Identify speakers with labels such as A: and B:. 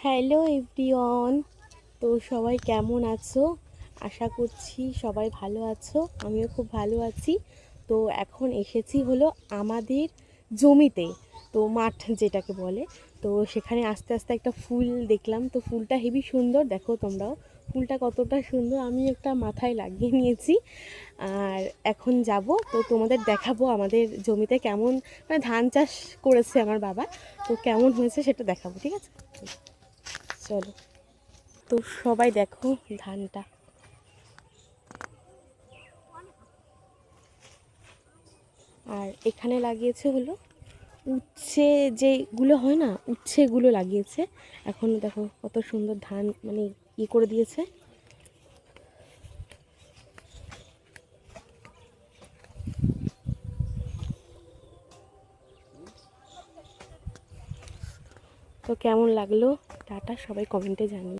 A: Hello everyone. তো সবাই কেমন আছো? আশা করছি সবাই ভালো আছো, আমিও খুব ভালো আছি। তো এখন এসেছি হলো আমাদের জমিতে, তো মাঠ যেটাকে বলে। তো সেখানে আস্তে আস্তে একটা ফুল দেখলাম, তো ফুলটা হেবি সুন্দর, দেখো তোমরাও ফুলটা কতটা সুন্দর। আমি একটা মাথায় লাগিয়ে নিয়েছি আর এখন যাব, তো তোমাদের দেখাবো আমাদের জমিতে কেমন মানে ধান চাষ করেছে আমার বাবা, তো কেমন হয়েছে সেটা দেখাবো, ঠিক আছে? চলো। তো সবাই দেখো ধানটা, আর এখানে লাগিয়েছে হলো উচ্ছে, যেগুলো হয় না উচ্ছেগুলো লাগিয়েছে। এখন দেখো কত সুন্দর ধান মানে করে দিয়েছে। তো কেমন লাগলো টাটা, সবাই কমেন্টে জানিও।